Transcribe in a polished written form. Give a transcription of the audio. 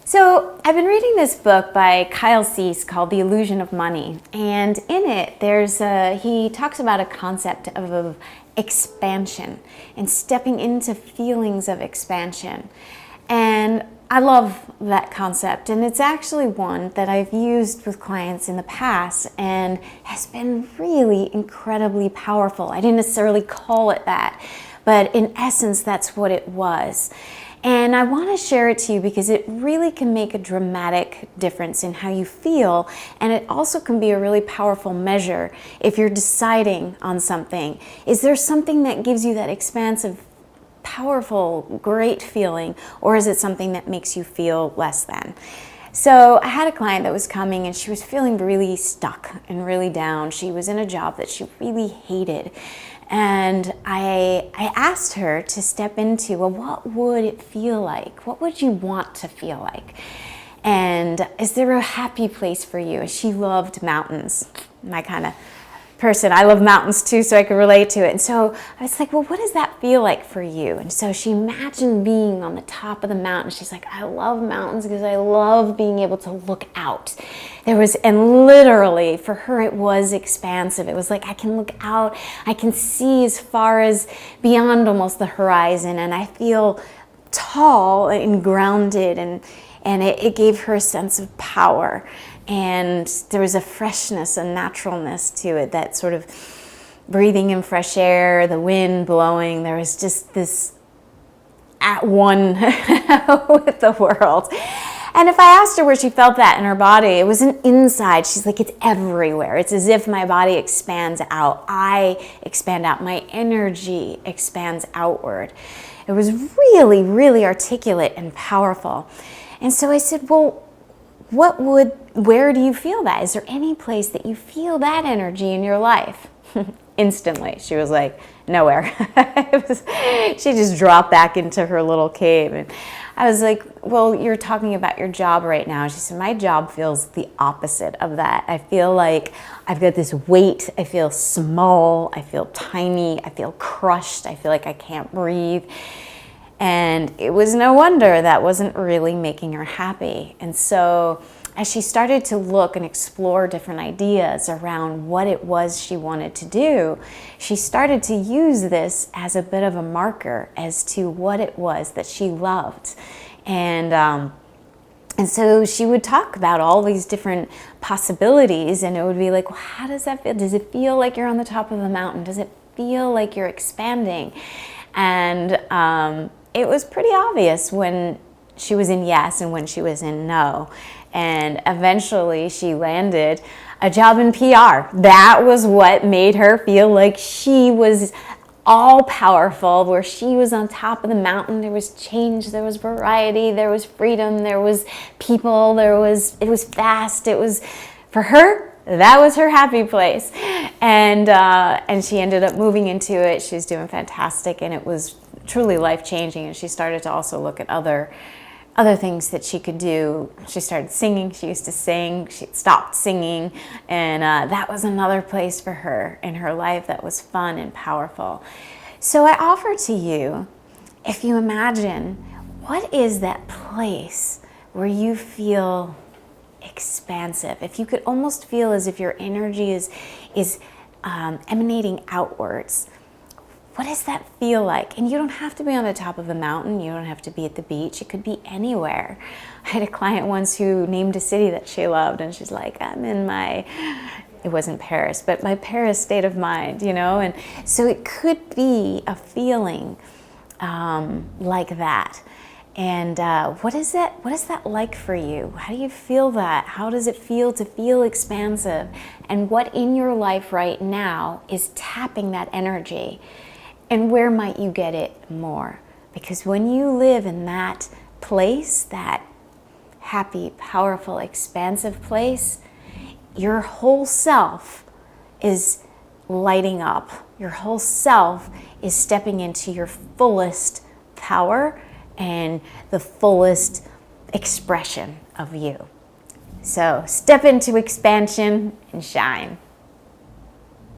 So I've been reading this book by Kyle Cease called The Illusion of Money. And in it, he talks about a concept of expansion and stepping into feelings of expansion. And I love that concept. And it's actually one that I've used with clients in the past and has been really incredibly powerful. I didn't necessarily call it that, but in essence, that's what it was. And I want to share it to you because it really can make a dramatic difference in how you feel. And it also can be a really powerful measure if you're deciding on something. Is there something that gives you that expansive, powerful, great feeling? Or is it something that makes you feel less than? So I had a client that was coming and she was feeling really stuck and really down. She was in a job that she really hated. And I asked her to step into, well, what would it feel like? What would you want to feel like? And is there a happy place for you? She loved mountains, my kind of person. I love mountains too, so I could relate to it. And so I was like, well, what does that feel like for you? And so she imagined being on the top of the mountain. She's like, I love mountains because I love being able to look out. And literally for her, it was expansive. It was like, I can look out, I can see as far as beyond almost the horizon, and I feel tall and grounded, and it gave her a sense of power. And there was a freshness, a naturalness to it, that sort of breathing in fresh air, the wind blowing. There was just this at one with the world. And if I asked her where she felt that in her body, it wasn't inside. She's like, it's everywhere. It's as if my body expands out. I expand out. My energy expands outward. It was really, really articulate and powerful. And so I said, well, where do you feel that? Is there any place that you feel that energy in your life? Instantly, she was like, nowhere. She just dropped back into her little cave. And I was like, well, you're talking about your job right now. She said, my job feels the opposite of that. I feel like I've got this weight. I feel small. I feel tiny. I feel crushed. I feel like I can't breathe. And it was no wonder that wasn't really making her happy. And so as she started to look and explore different ideas around what it was she wanted to do, she started to use this as a bit of a marker as to what it was that she loved. And so she would talk about all these different possibilities, and it would be like, well, how does that feel? Does it feel like you're on the top of the mountain? Does it feel like you're expanding? And it was pretty obvious when she was in yes and when she was in no. And eventually she landed a job in PR. That was what made her feel like she was all powerful, where she was on top of the mountain. There was change, there was variety, there was freedom, there was people, it was fast. It was, for her, that was her happy place. And she ended up moving into it. She's doing fantastic, and it was truly life-changing. And she started to also look at other things that she could do. She started singing. She used to sing. She stopped singing, and that was another place for her in her life that was fun and powerful. So I offer to you, if you imagine, what is that place where you feel expansive? If you could almost feel as if your energy is emanating outwards, what does that feel like? And you don't have to be on the top of the mountain. You don't have to be at the beach. It could be anywhere. I had a client once who named a city that she loved, and she's like, I'm in it wasn't Paris, but my Paris state of mind, And so it could be a feeling like that. And what is that like for you? How do you feel that? How does it feel to feel expansive? And what in your life right now is tapping that energy? And where might you get it more? Because when you live in that place, that happy, powerful, expansive place, your whole self is lighting up. Your whole self is stepping into your fullest power and the fullest expression of you. So step into expansion and shine.